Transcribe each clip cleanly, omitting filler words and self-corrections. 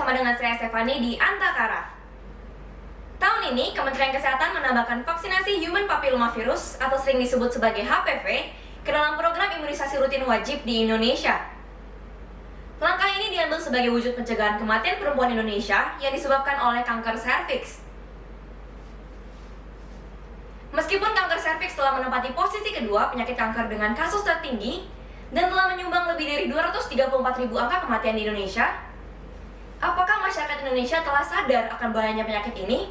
bersama dengan saya Stefani di Antakara. Tahun ini, Kementerian Kesehatan menambahkan vaksinasi Human Papillomavirus atau sering disebut sebagai HPV ke dalam program imunisasi rutin wajib di Indonesia. Langkah ini diambil sebagai wujud pencegahan kematian perempuan Indonesia yang disebabkan oleh kanker serviks. Meskipun kanker serviks telah menempati posisi kedua penyakit kanker dengan kasus tertinggi dan telah menyumbang lebih dari 234.000 angka kematian di Indonesia, apakah masyarakat Indonesia telah sadar akan bahayanya penyakit ini?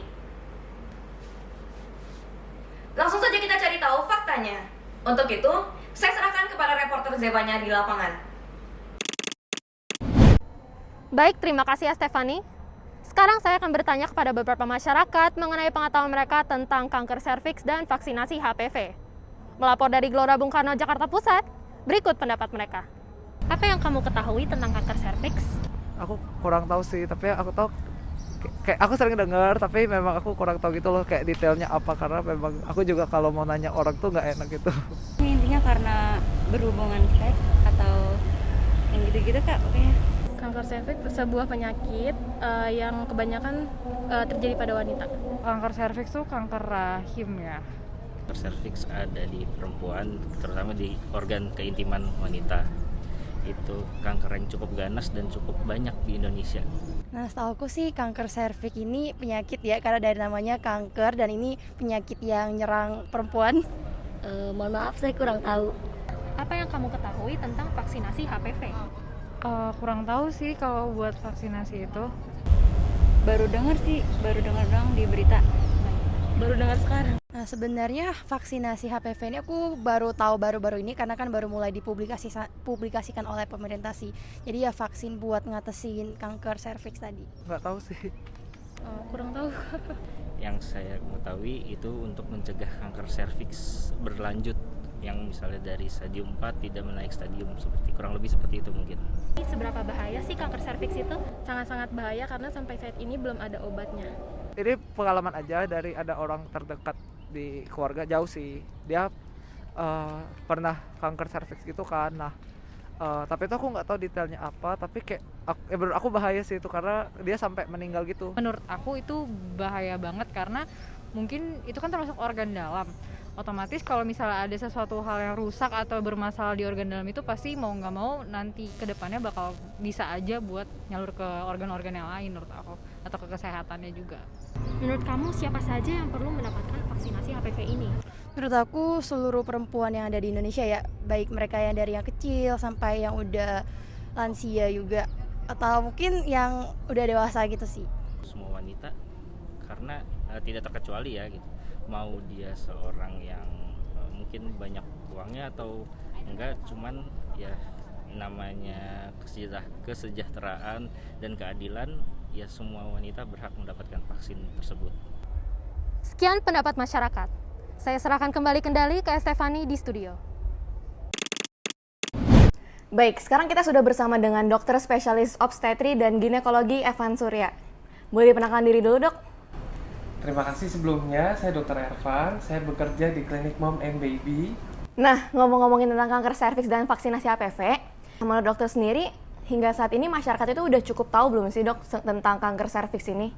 Langsung saja kita cari tahu faktanya. Untuk itu, saya serahkan kepada reporter Zevanya di lapangan. Baik, terima kasih ya Stefani. Sekarang saya akan bertanya kepada beberapa masyarakat mengenai pengetahuan mereka tentang kanker serviks dan vaksinasi HPV. Melapor dari Gelora Bung Karno, Jakarta Pusat, berikut pendapat mereka. Apa yang kamu ketahui tentang kanker serviks? Aku kurang tahu sih, tapi aku tahu kayak aku sering dengar, tapi memang aku kurang tahu gitu loh kayak detailnya apa, karena memang aku juga kalau mau nanya orang tuh nggak enak gitu. Intinya karena berhubungan seks atau yang gitu-gitu Kak, pokoknya. Kanker serviks sebuah penyakit yang kebanyakan terjadi pada wanita. Kanker serviks tuh kanker rahim ya. Kanker serviks ada di perempuan, terutama di organ keintiman wanita. Itu kanker yang cukup ganas dan cukup banyak di Indonesia. Nah, setahu aku sih kanker serviks ini penyakit ya, karena dari namanya kanker dan ini penyakit yang nyerang perempuan. Mohon maaf, saya kurang tahu. Apa yang kamu ketahui tentang vaksinasi HPV? Kurang tahu sih kalau buat vaksinasi itu. Baru dengar doang di berita. Baru dengar sekarang. Nah, sebenarnya vaksinasi HPV ini aku baru tahu baru-baru ini karena kan baru mulai dipublikasikan oleh pemerintah sih. Jadi ya vaksin buat ngatasin kanker serviks tadi. Nggak tahu sih. Kurang tahu. Yang saya mengetahui itu untuk mencegah kanker serviks berlanjut, yang misalnya dari stadium 4 tidak menaik stadium, kurang lebih seperti itu mungkin. Seberapa bahaya sih kanker serviks itu? Sangat-sangat bahaya karena sampai saat ini belum ada obatnya. Ini pengalaman aja dari ada orang terdekat di keluarga jauh sih. Dia pernah kanker serviks gitu kan. Nah, tapi itu aku nggak tahu detailnya apa. Tapi kayak menurut aku bahaya sih itu karena dia sampai meninggal gitu. Menurut aku itu bahaya banget karena mungkin itu kan termasuk organ dalam. Otomatis kalau misalnya ada sesuatu hal yang rusak atau bermasalah di organ dalam itu pasti mau nggak mau nanti kedepannya bakal bisa aja buat nyalur ke organ-organ yang lain menurut aku, atau ke kesehatannya juga. Menurut kamu siapa saja yang perlu mendapatkan vaksinasi HPV ini? Menurut aku seluruh perempuan yang ada di Indonesia ya, baik mereka yang dari yang kecil sampai yang udah lansia juga, atau mungkin yang udah dewasa gitu sih. Semua wanita, karena tidak terkecuali ya gitu. Mau dia seorang yang mungkin banyak uangnya atau enggak, cuman ya namanya kesejahteraan dan keadilan, ya semua wanita berhak mendapatkan vaksin tersebut. Sekian pendapat masyarakat. Saya serahkan kembali kendali ke Stefani di studio. Baik, sekarang kita sudah bersama dengan dokter spesialis obstetri dan ginekologi Evan Surya. Boleh diperkenalkan diri dulu, Dok? Terima kasih sebelumnya, saya Dr. Ervan, saya bekerja di klinik Mom and Baby. Nah, ngomong-ngomongin tentang kanker serviks dan vaksinasi HPV, menurut dokter sendiri, hingga saat ini masyarakat itu udah cukup tahu belum sih, Dok, tentang kanker serviks ini?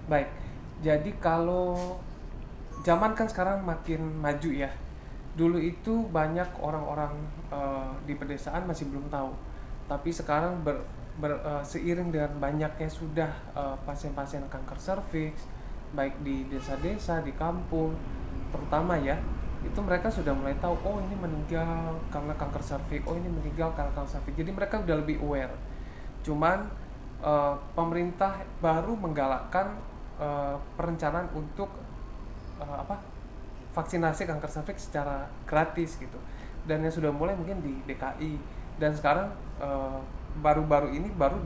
Baik, jadi kalau zaman kan sekarang makin maju ya. Dulu itu banyak orang-orang di pedesaan masih belum tahu. Tapi sekarang seiring dengan banyaknya sudah pasien-pasien kanker serviks, baik di desa-desa, di kampung, terutama ya, itu mereka sudah mulai tahu, oh ini meninggal karena kanker serviks, oh ini meninggal karena kanker serviks. Jadi mereka udah lebih aware. Cuman pemerintah baru menggalakkan perencanaan untuk vaksinasi kanker serviks secara gratis gitu. Dan yang sudah mulai mungkin di DKI, dan sekarang baru-baru ini baru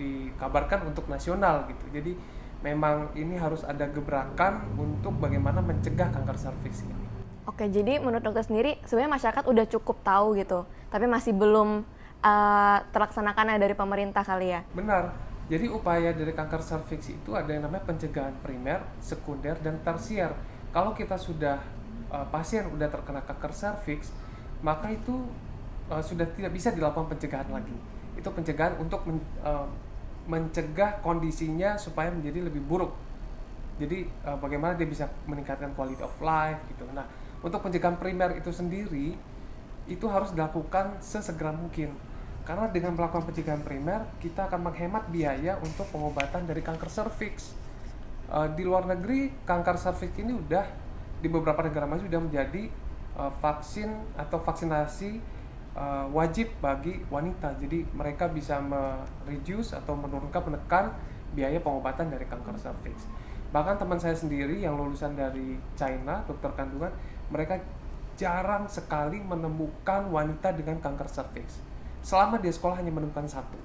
dikabarkan untuk nasional gitu. Jadi memang ini harus ada gebrakan untuk bagaimana mencegah kanker serviks ini. Oke, jadi menurut dokter sendiri sebenarnya masyarakat udah cukup tahu gitu, tapi masih belum terlaksanakan dari pemerintah kali ya? Benar. Jadi upaya dari kanker serviks itu ada yang namanya pencegahan primer, sekunder, dan tersier. Kalau kita sudah pasien udah terkena kanker serviks, maka itu sudah tidak bisa dilakukan pencegahan lagi. Itu pencegahan untuk mencegah kondisinya supaya menjadi lebih buruk. Jadi bagaimana dia bisa meningkatkan quality of life gitu. Nah, untuk pencegahan primer itu sendiri itu harus dilakukan sesegera mungkin. Karena dengan melakukan pencegahan primer, kita akan menghemat biaya untuk pengobatan dari kanker serviks. Di luar negeri, kanker serviks ini udah di beberapa negara maju sudah menjadi vaksin atau vaksinasi wajib bagi wanita. Jadi mereka bisa mereduce atau menekan biaya pengobatan dari kanker serviks. Bahkan teman saya sendiri yang lulusan dari China, dokter kandungan, mereka jarang sekali menemukan wanita dengan kanker serviks. Selama dia sekolah hanya menemukan satu,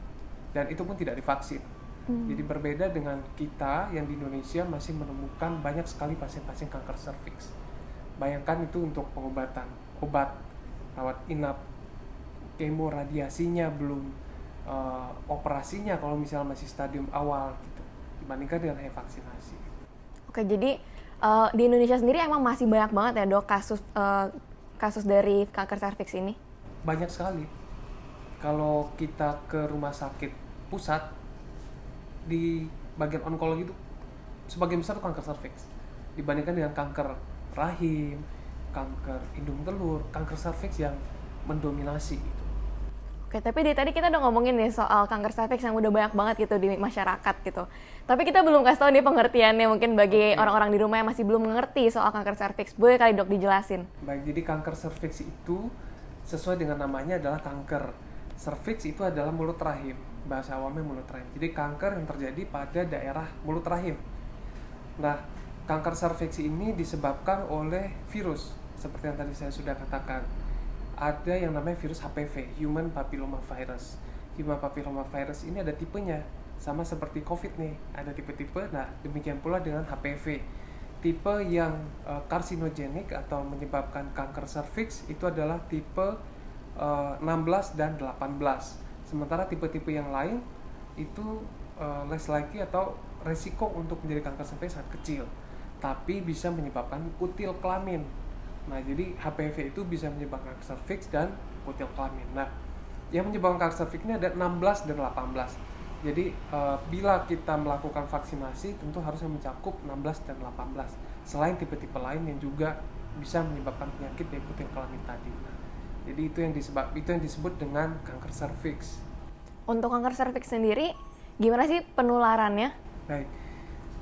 dan itu pun tidak divaksin. Jadi berbeda dengan kita yang di Indonesia masih menemukan banyak sekali pasien-pasien kanker serviks. Bayangkan itu untuk pengobatan, obat, rawat inap, kemo, radiasinya belum, operasinya kalau misalnya masih stadium awal gitu, dibandingkan dengan vaksinasi. Oke, jadi di Indonesia sendiri emang masih banyak banget ya dok kasus dari kanker serviks ini? Banyak sekali. Kalau kita ke rumah sakit pusat, di bagian onkologi itu sebagian besar kanker serviks dibandingkan dengan kanker rahim, kanker indung telur, kanker serviks yang mendominasi gitu. Oke, tapi dari tadi kita udah ngomongin nih soal kanker serviks yang udah banyak banget gitu di masyarakat gitu. Tapi kita belum kasih tahu nih pengertiannya mungkin bagi orang-orang di rumah yang masih belum mengerti soal kanker serviks. Boleh kali dok dijelasin? Baik, jadi kanker serviks itu sesuai dengan namanya adalah kanker. Serviks itu adalah mulut rahim, bahasa awamnya mulut rahim. Jadi kanker yang terjadi pada daerah mulut rahim. Nah, kanker serviks ini disebabkan oleh virus, seperti yang tadi saya sudah katakan. Ada yang namanya virus HPV, Human Papilloma Virus. Human Papilloma Virus ini ada tipenya, sama seperti COVID nih, ada tipe-tipe. Nah, demikian pula dengan HPV. Tipe yang karsinogenik atau menyebabkan kanker serviks itu adalah tipe 16 dan 18. Sementara tipe-tipe yang lain itu less likely atau resiko untuk menjadi kanker serviks sangat kecil, tapi bisa menyebabkan kutil kelamin. Nah, jadi HPV itu bisa menyebabkan kanker serviks dan kutil kelamin. Nah, yang menyebabkan kanker serviks ini ada 16 dan 18. Jadi bila kita melakukan vaksinasi tentu harusnya mencakup 16 dan 18. Selain tipe-tipe lain yang juga bisa menyebabkan penyakit dari kutil kelamin tadi. Nah, jadi itu yang disebut dengan kanker serviks. Untuk kanker serviks sendiri, gimana sih penularannya? Baik,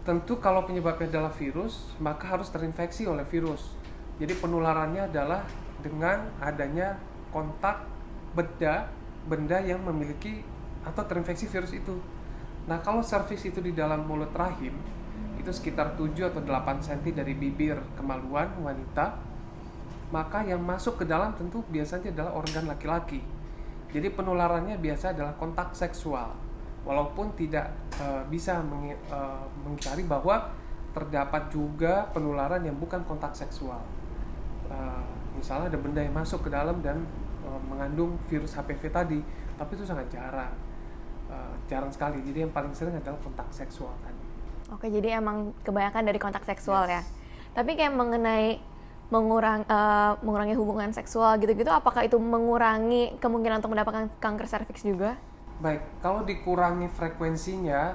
tentu kalau penyebabnya adalah virus, maka harus terinfeksi oleh virus. Jadi penularannya adalah dengan adanya kontak benda yang memiliki atau terinfeksi virus itu. Nah, kalau serviks itu di dalam mulut rahim, itu sekitar 7 atau 8 cm dari bibir kemaluan wanita, maka yang masuk ke dalam tentu biasanya adalah organ laki-laki. Jadi penularannya biasa adalah kontak seksual. Walaupun tidak bisa mengingkari bahwa terdapat juga penularan yang bukan kontak seksual. Misalnya ada benda yang masuk ke dalam dan mengandung virus HPV tadi, tapi itu sangat jarang sekali. Jadi yang paling sering adalah kontak seksual tadi. Oke, jadi emang kebanyakan dari kontak seksual ya. Tapi kayak mengenai mengurangi hubungan seksual gitu-gitu, apakah itu mengurangi kemungkinan untuk mendapatkan kanker serviks juga? Baik, kalau dikurangi frekuensinya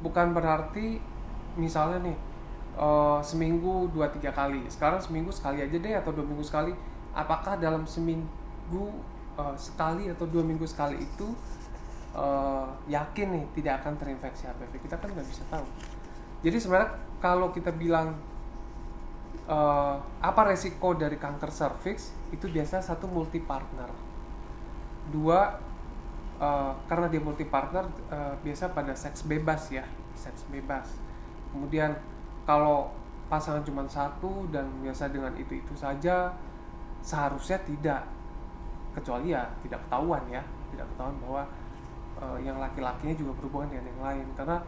bukan berarti misalnya nih seminggu 2-3 kali. Sekarang seminggu sekali aja deh atau 2 minggu sekali. Apakah dalam seminggu sekali atau 2 minggu sekali itu yakin nih tidak akan terinfeksi HPV? Kita kan nggak bisa tahu. Jadi sebenarnya kalau kita bilang apa resiko dari kanker serviks, itu biasanya 1 multi partner, 2 karena dia multi partner biasa pada seks bebas ya, seks bebas. Kemudian kalau pasangan cuma 1 dan biasa dengan itu saja, seharusnya tidak, kecuali ya tidak ketahuan bahwa yang laki-lakinya juga berhubungan dengan yang lain, karena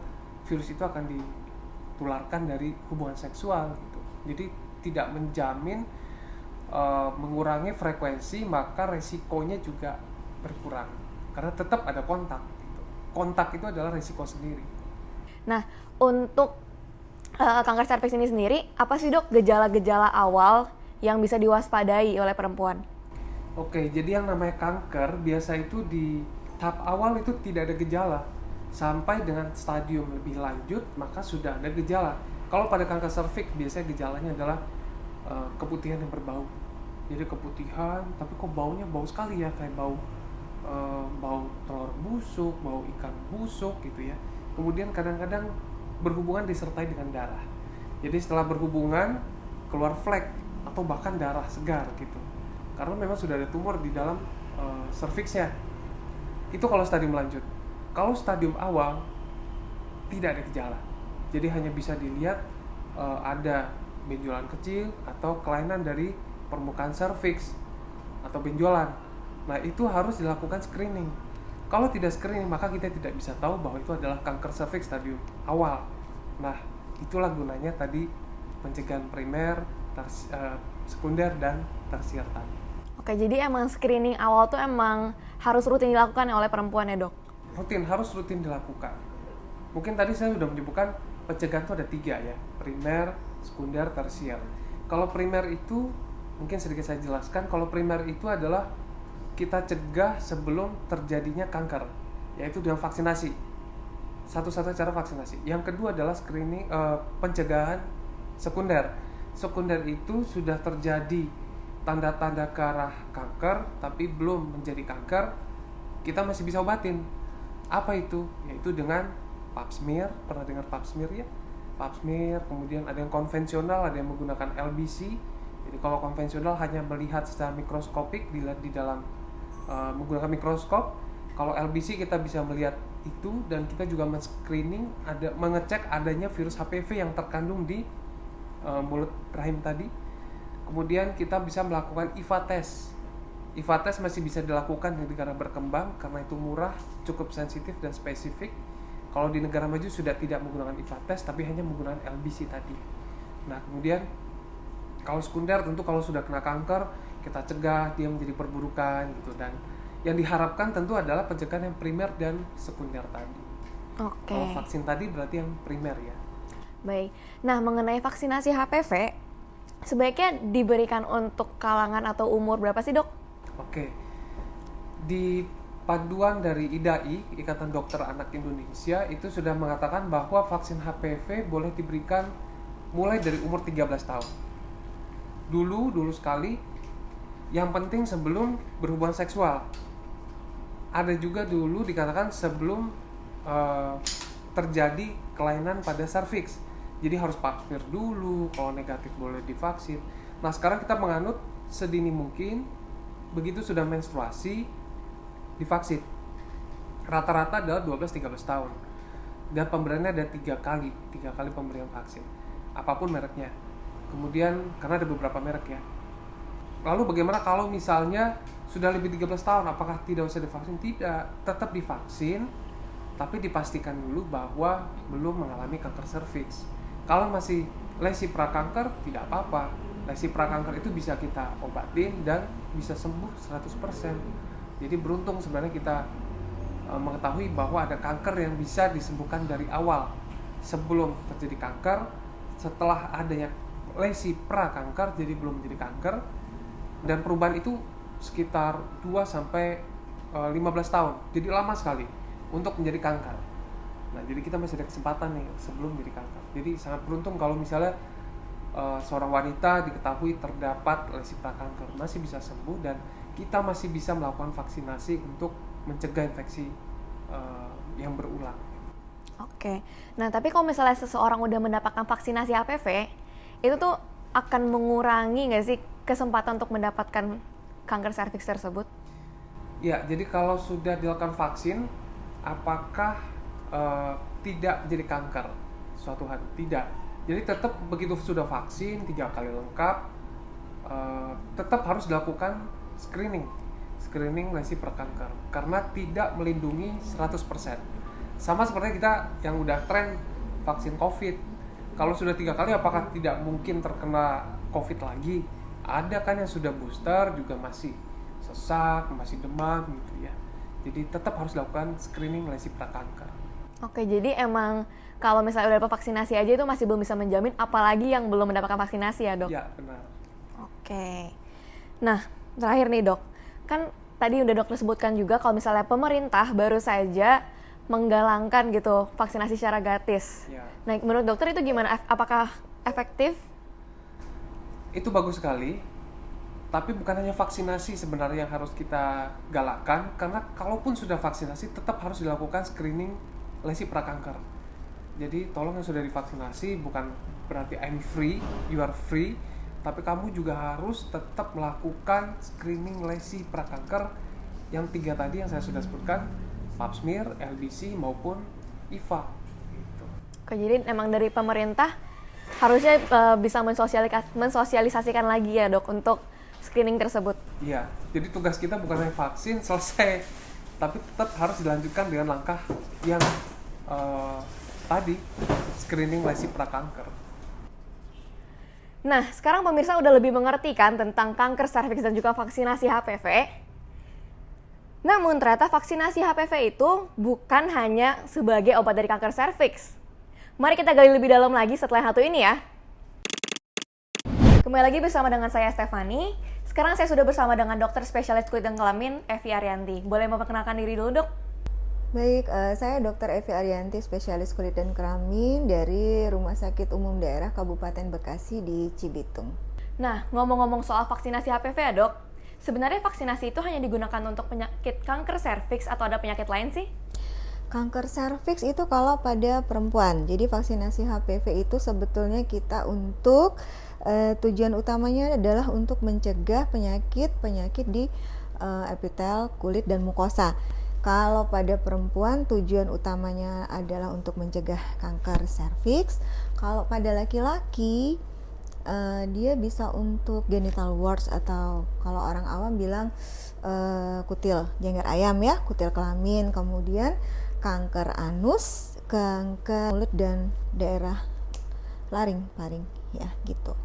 virus itu akan ditularkan dari hubungan seksual gitu. Jadi tidak menjamin mengurangi frekuensi, maka resikonya juga berkurang karena tetap ada kontak gitu. Kontak itu adalah resiko sendiri. Nah, untuk kanker serviks ini sendiri, apa sih dok gejala-gejala awal yang bisa diwaspadai oleh perempuan? Oke, jadi yang namanya kanker biasa itu di tahap awal itu tidak ada gejala. sampai dengan stadium lebih lanjut maka sudah ada gejala. Kalau pada kanker serviks biasanya gejalanya adalah keputihan yang berbau. Jadi keputihan, tapi kok baunya bau sekali ya, kayak bau telur busuk, bau ikan busuk gitu ya. Kemudian kadang-kadang berhubungan disertai dengan darah. Jadi setelah berhubungan keluar flek atau bahkan darah segar gitu. Karena memang sudah ada tumor di dalam serviksnya. Itu kalau stadium lanjut. Kalau stadium awal tidak ada gejala. Jadi hanya bisa dilihat ada benjolan kecil atau kelainan dari permukaan serviks atau benjolan. Nah, itu harus dilakukan screening. Kalau tidak screening, maka kita tidak bisa tahu bahwa itu adalah kanker serviks stadium awal. Nah, itulah gunanya tadi pencegahan primer, sekunder, dan tersier tadi. Oke, jadi emang screening awal tuh emang harus rutin dilakukan oleh perempuan ya, Dok? Harus rutin dilakukan. Mungkin tadi saya sudah menyebutkan pencegahan itu ada 3 ya, primer, sekunder, tersier. Kalau primer itu, mungkin sedikit saya jelaskan, kalau primer itu adalah kita cegah sebelum terjadinya kanker, yaitu dengan vaksinasi. Satu-satunya cara vaksinasi. Yang kedua adalah screening, pencegahan sekunder. Sekunder itu sudah terjadi tanda-tanda ke arah kanker, tapi belum menjadi kanker, kita masih bisa obatin. Apa itu? Yaitu dengan pap smear. Pernah dengar pap smear ya? Pap smear, kemudian ada yang konvensional, ada yang menggunakan LBC. Jadi kalau konvensional hanya melihat secara mikroskopik, dilihat di dalam menggunakan mikroskop. Kalau LBC kita bisa melihat itu, dan kita juga men-screening, mengecek adanya virus HPV yang terkandung di mulut rahim tadi. Kemudian kita bisa melakukan IVA test. IVA test masih bisa dilakukan di negara berkembang karena itu murah, cukup sensitif dan spesifik. Kalau di negara maju sudah tidak menggunakan IVA test, tapi hanya menggunakan LBC tadi. Nah, kemudian kalau sekunder tentu kalau sudah kena kanker, kita cegah dia menjadi perburukan gitu, dan yang diharapkan tentu adalah pencegahan yang primer dan sekunder tadi. Oke. Kalau vaksin tadi berarti yang primer ya. Baik. Nah, mengenai vaksinasi HPV, sebaiknya diberikan untuk kalangan atau umur berapa sih, Dok? Oke. Di panduan dari IDAI, Ikatan Dokter Anak Indonesia, itu sudah mengatakan bahwa vaksin HPV boleh diberikan mulai dari umur 13 tahun. Dulu sekali, yang penting sebelum berhubungan seksual. Ada juga dulu dikatakan sebelum terjadi kelainan pada serviks. Jadi harus pap smear dulu, kalau negatif boleh divaksin. Nah, sekarang kita menganut sedini mungkin, begitu sudah menstruasi, divaksin. Rata-rata adalah 12-13 tahun. Dan pemberiannya ada 3 kali pemberian vaksin. Apapun mereknya. Kemudian, karena ada beberapa merek ya. Lalu bagaimana kalau misalnya sudah lebih 13 tahun, apakah tidak usah divaksin? Tidak, tetap divaksin, tapi dipastikan dulu bahwa belum mengalami kanker serviks. Kalau masih lesi prakanker, tidak apa-apa. Lesi prakanker itu bisa kita obatin dan bisa sembuh 100%. Jadi beruntung sebenarnya kita mengetahui bahwa ada kanker yang bisa disembuhkan dari awal. Sebelum terjadi kanker, setelah adanya lesi prakanker, jadi belum menjadi kanker. Dan perubahan itu sekitar 2-15 tahun. Jadi lama sekali untuk menjadi kanker. Nah, jadi kita masih ada kesempatan nih sebelum menjadi kanker. Jadi sangat beruntung kalau misalnya seorang wanita diketahui terdapat lesi prakanker, masih bisa sembuh dan kita masih bisa melakukan vaksinasi untuk mencegah infeksi yang berulang. Oke. Nah, tapi kalau misalnya seseorang udah mendapatkan vaksinasi HPV, itu tuh akan mengurangi nggak sih kesempatan untuk mendapatkan kanker serviks tersebut? Ya, jadi kalau sudah dilakukan vaksin, apakah tidak menjadi kanker suatu hari? Tidak. Jadi tetap begitu sudah vaksin 3 kali lengkap, tetap harus dilakukan screening lesi prakanker karena tidak melindungi 100%. Sama seperti kita yang udah tren vaksin COVID. Kalau sudah 3 kali, apakah tidak mungkin terkena COVID lagi? Ada kan yang sudah booster juga masih sesak, masih demam gitu ya. Jadi tetap harus dilakukan screening lesi prakanker. Oke, jadi emang kalau misalnya udah dapat vaksinasi aja itu masih belum bisa menjamin, apalagi yang belum mendapatkan vaksinasi ya, Dok? Ya, benar. Oke. Nah, terakhir nih, Dok. Kan tadi udah Dokter sebutkan juga kalau misalnya pemerintah baru saja menggalangkan gitu vaksinasi secara gratis. Ya. Nah, menurut dokter itu gimana? Apakah efektif? Itu bagus sekali, tapi bukan hanya vaksinasi sebenarnya yang harus kita galakkan, karena kalaupun sudah vaksinasi tetap harus dilakukan screening lesi prakanker. Jadi tolong yang sudah divaksinasi bukan berarti I'm free, you are free, tapi kamu juga harus tetap melakukan screening lesi prakanker yang 3 tadi yang saya sudah sebutkan, pap smear, LBC maupun IVA. Gitu. Oke, jadi emang dari pemerintah harusnya bisa mensosialisasikan lagi ya dok untuk screening tersebut. Iya, jadi tugas kita bukan hanya vaksin selesai, tapi tetap harus dilanjutkan dengan langkah yang tadi, screening lesi prakanker. Nah, sekarang pemirsa udah lebih mengerti kan tentang kanker serviks dan juga vaksinasi HPV. Namun ternyata vaksinasi HPV itu bukan hanya sebagai obat dari kanker serviks. Mari kita gali lebih dalam lagi setelah yang satu ini ya. Kembali lagi bersama dengan saya Stefani. Sekarang saya sudah bersama dengan dokter spesialis kulit dan kelamin Evi Arianti. Boleh memperkenalkan diri dulu dok? Baik, saya Dr. Evi Arianti, spesialis kulit dan kelamin dari Rumah Sakit Umum Daerah Kabupaten Bekasi di Cibitung. Nah, ngomong-ngomong soal vaksinasi HPV ya dok, sebenarnya vaksinasi itu hanya digunakan untuk penyakit kanker serviks atau ada penyakit lain sih? Kanker serviks itu kalau pada perempuan, jadi vaksinasi HPV itu sebetulnya kita untuk tujuan utamanya adalah untuk mencegah penyakit di epitel, kulit, dan mukosa. Kalau pada perempuan tujuan utamanya adalah untuk mencegah kanker serviks. Kalau pada laki-laki dia bisa untuk genital warts atau kalau orang awam bilang kutil jengger ayam ya, kutil kelamin, kemudian kanker anus, kanker mulut dan daerah laring, paring ya gitu.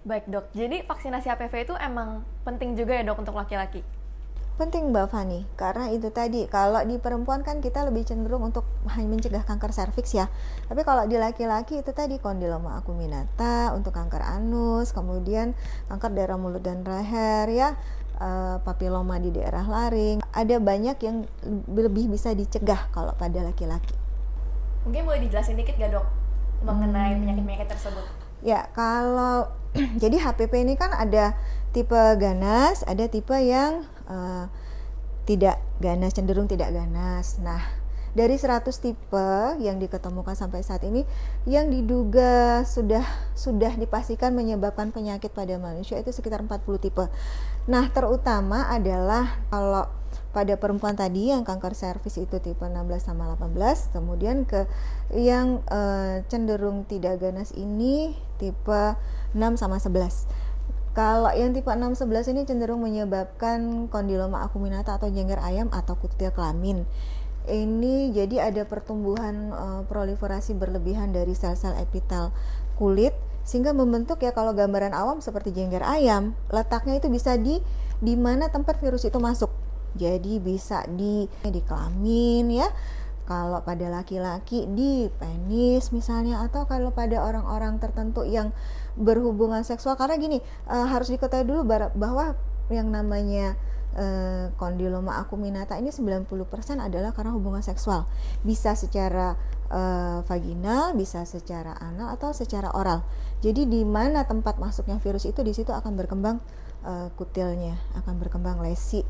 Baik dok, jadi vaksinasi HPV itu emang penting juga ya dok untuk laki-laki? Penting Mbak Fani, karena itu tadi kalau di perempuan kan kita lebih cenderung untuk hanya mencegah kanker serviks ya. Tapi kalau di laki-laki itu tadi kondiloma acuminata untuk kanker anus, kemudian kanker daerah mulut dan leher ya, papiloma di daerah laring. Ada banyak yang lebih bisa dicegah kalau pada laki-laki. Mungkin boleh dijelasin dikit gak dok mengenai penyakit-penyakit tersebut? Ya, kalau jadi HPV ini kan ada tipe ganas, ada tipe yang tidak ganas, cenderung tidak ganas. Nah, dari 100 tipe yang diketemukan sampai saat ini, yang diduga sudah dipastikan menyebabkan penyakit pada manusia itu sekitar 40 tipe. Nah, terutama adalah kalau pada perempuan tadi yang kanker serviks itu tipe 16 sama 18, kemudian ke yang cenderung tidak ganas ini tipe 6 sama 11. Kalau yang tipe 6-11 ini cenderung menyebabkan kondiloma acuminata atau jengger ayam atau kutil kelamin. Ini jadi ada pertumbuhan proliferasi berlebihan dari sel-sel epitel kulit sehingga membentuk ya kalau gambaran awam seperti jengger ayam, letaknya itu bisa di mana tempat virus itu masuk. Jadi bisa di kelamin ya. Kalau pada laki-laki di penis misalnya, atau kalau pada orang-orang tertentu yang berhubungan seksual, karena gini harus diketahui dulu bahwa yang namanya kondiloma acuminata ini 90% adalah karena hubungan seksual, bisa secara vaginal, bisa secara anal atau secara oral. Jadi di mana tempat masuknya virus itu, di situ akan berkembang kutilnya, akan berkembang lesi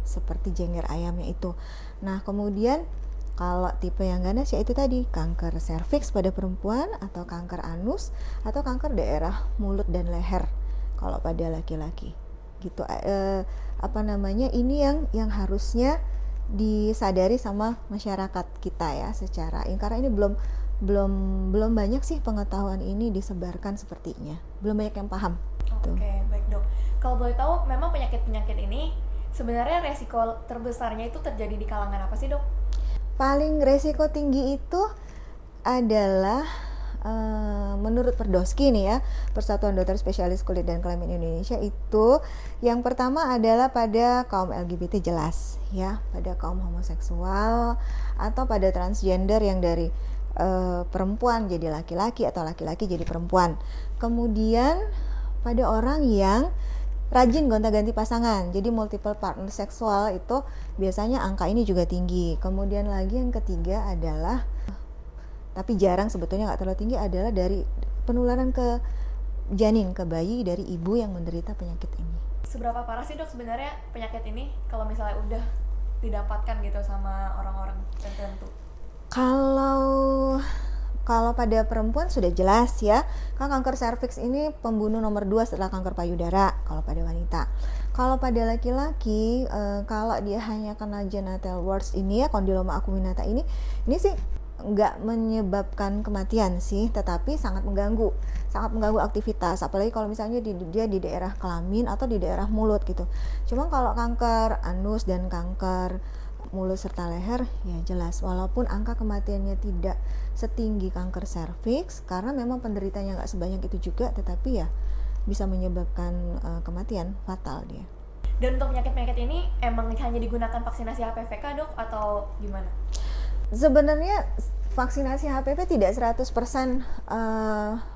seperti jengger ayamnya itu. Nah, kemudian kalau tipe yang ganas yaitu tadi kanker serviks pada perempuan atau kanker anus atau kanker daerah mulut dan leher kalau pada laki-laki gitu. Ini yang harusnya disadari sama masyarakat kita ya secara karena ini belum banyak sih pengetahuan ini disebarkan sepertinya, belum banyak yang paham. Oke, baik dok. Kalau boleh tahu memang penyakit-penyakit ini sebenarnya resiko terbesarnya itu terjadi di kalangan apa sih dok? Paling resiko tinggi itu adalah menurut Perdosky nih ya, Persatuan Dokter Spesialis Kulit dan Kelamin Indonesia, itu yang pertama adalah pada kaum LGBT jelas ya, pada kaum homoseksual atau pada transgender yang dari perempuan jadi laki-laki atau laki-laki jadi perempuan. Kemudian pada orang yang rajin gonta-ganti pasangan. Jadi multiple partner seksual itu biasanya angka ini juga tinggi. Kemudian lagi yang ketiga adalah, tapi jarang sebetulnya, nggak terlalu tinggi, adalah dari penularan ke janin, ke bayi dari ibu yang menderita penyakit ini. Seberapa parah sih dok sebenarnya penyakit ini kalau misalnya udah didapatkan gitu sama orang-orang tertentu? Kalau pada perempuan sudah jelas ya, kan kanker serviks ini pembunuh nomor 2 setelah kanker payudara kalau pada wanita. Kalau pada laki-laki, kalau dia hanya kena genital warts ini ya, kondiloma acuminata ini sih nggak menyebabkan kematian sih, tetapi sangat mengganggu aktivitas, apalagi kalau misalnya dia di daerah kelamin atau di daerah mulut gitu. Cuma kalau kanker anus dan kanker mulut serta leher ya jelas, walaupun angka kematiannya tidak setinggi kanker serviks karena memang penderitanya nggak sebanyak itu juga, tetapi ya bisa menyebabkan kematian fatal dia. Dan untuk penyakit-penyakit ini emang hanya digunakan vaksinasi HPV kah dok atau gimana? Sebenarnya vaksinasi HPV tidak 100%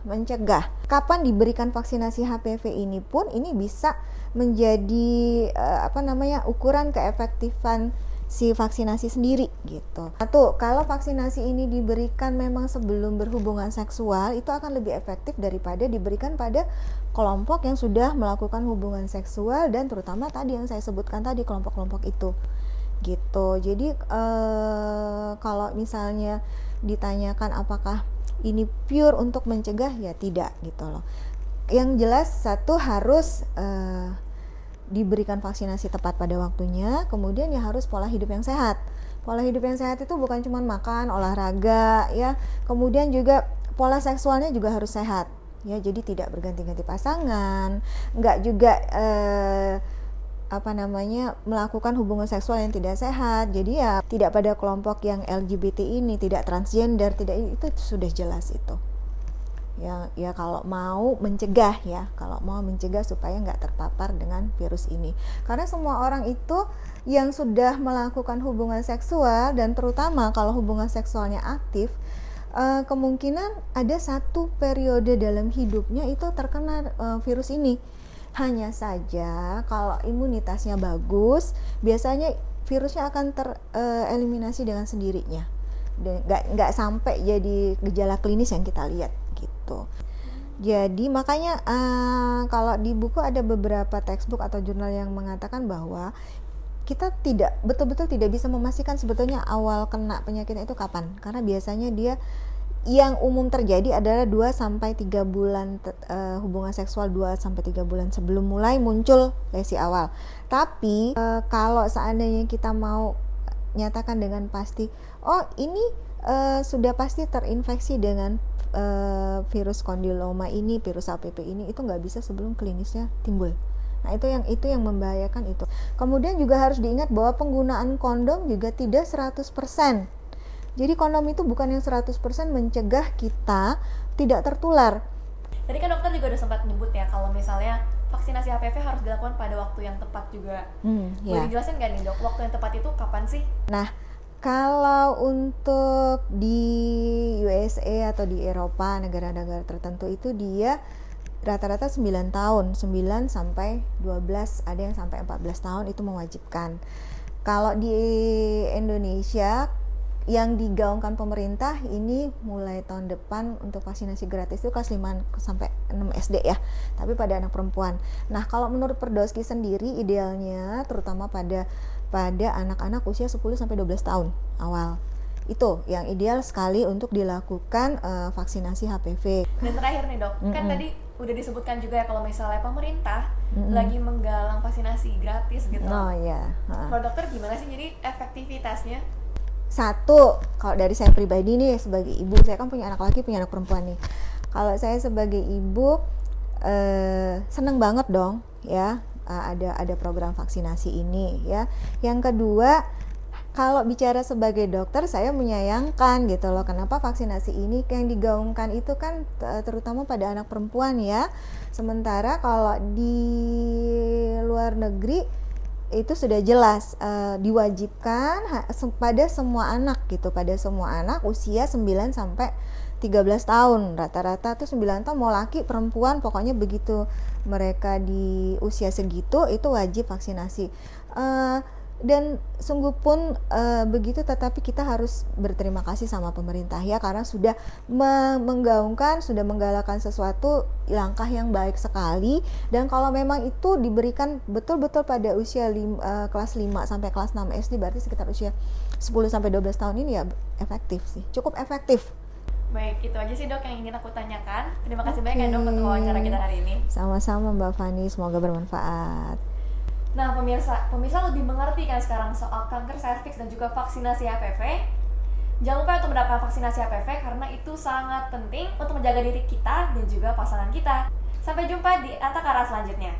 mencegah. Kapan diberikan vaksinasi HPV ini pun ini bisa menjadi ukuran keefektifan si vaksinasi sendiri gitu. Kalau vaksinasi ini diberikan memang sebelum berhubungan seksual, itu akan lebih efektif daripada diberikan pada kelompok yang sudah melakukan hubungan seksual, dan terutama tadi yang saya sebutkan tadi, kelompok-kelompok itu gitu. Jadi kalau misalnya ditanyakan apakah ini pure untuk mencegah, ya tidak gitu loh. Yang jelas satu harus diberikan vaksinasi tepat pada waktunya, kemudian ya harus pola hidup yang sehat. Pola hidup yang sehat itu bukan cuma makan, olahraga ya, kemudian juga pola seksualnya juga harus sehat ya, jadi tidak berganti-ganti pasangan, nggak juga melakukan hubungan seksual yang tidak sehat. Jadi ya tidak pada kelompok yang LGBT ini, tidak transgender, tidak, itu sudah jelas itu. Ya kalau mau mencegah supaya nggak terpapar dengan virus ini, karena semua orang itu yang sudah melakukan hubungan seksual, dan terutama kalau hubungan seksualnya aktif, kemungkinan ada satu periode dalam hidupnya itu terkena virus ini. Hanya saja kalau imunitasnya bagus, biasanya virusnya akan tereliminasi dengan sendirinya, nggak sampai jadi gejala klinis yang kita lihat gitu. Jadi makanya kalau di buku ada beberapa textbook atau jurnal yang mengatakan bahwa kita betul-betul tidak bisa memastikan sebetulnya awal kena penyakitnya itu kapan, karena biasanya dia yang umum terjadi adalah 2-3 bulan hubungan seksual, 2-3 bulan sebelum mulai muncul lesi awal. Tapi kalau seandainya kita mau nyatakan dengan pasti, oh ini sudah pasti terinfeksi dengan virus kondiloma ini, virus HPV ini, itu nggak bisa sebelum klinisnya timbul. Nah itu yang membahayakan itu. Kemudian juga harus diingat bahwa penggunaan kondom juga tidak 100%. Jadi kondom itu bukan yang 100% mencegah kita tidak tertular. Tadi kan dokter juga udah sempat nyebut ya kalau misalnya vaksinasi HPV harus dilakukan pada waktu yang tepat juga. Boleh dijelasin nggak nih dok, waktu yang tepat itu kapan sih? Nah, kalau untuk di USA atau di Eropa, negara-negara tertentu itu dia rata-rata 9 tahun, 9 sampai 12, ada yang sampai 14 tahun itu mewajibkan. Kalau di Indonesia yang digaungkan pemerintah ini mulai tahun depan untuk vaksinasi gratis itu kelas 5 sampai 6 SD ya, tapi pada anak perempuan. Nah, kalau menurut Perdoski sendiri idealnya terutama pada anak-anak usia 10 sampai 12 tahun awal. Itu yang ideal sekali untuk dilakukan vaksinasi HPV. Dan terakhir nih dok, kan tadi udah disebutkan juga ya kalau misalnya pemerintah lagi menggalang vaksinasi gratis gitu. Oh iya. Kalau dokter gimana sih jadi efektivitasnya? Satu, kalau dari saya pribadi nih sebagai ibu, saya kan punya anak laki, punya anak perempuan nih. Kalau saya sebagai ibu seneng banget dong ya ada program vaksinasi ini ya. Yang kedua, kalau bicara sebagai dokter, saya menyayangkan gitu loh, kenapa vaksinasi ini yang digaungkan itu kan terutama pada anak perempuan ya. Sementara kalau di luar negeri itu sudah jelas diwajibkan pada semua anak gitu, pada semua anak usia 9 sampai 13 tahun. Rata-rata tuh 9 tahun, mau laki perempuan, pokoknya begitu mereka di usia segitu itu wajib vaksinasi. Dan sungguh pun begitu, tetapi kita harus berterima kasih sama pemerintah ya, karena sudah menggaungkan, sudah menggalakkan sesuatu langkah yang baik sekali. Dan kalau memang itu diberikan betul-betul pada usia kelas 5 sampai kelas 6 SD, berarti sekitar usia 10 sampai 12 tahun ini ya efektif sih, cukup efektif. Baik, itu aja sih dok yang ingin aku tanyakan. Terima kasih banyak ya dok untuk wawancara kita hari ini. Sama-sama Mbak Fani, semoga bermanfaat. Nah pemirsa lebih mengerti kan sekarang soal kanker serviks dan juga vaksinasi HPV. Jangan lupa untuk mendapatkan vaksinasi HPV karena itu sangat penting untuk menjaga diri kita dan juga pasangan kita. Sampai jumpa di Antakara selanjutnya.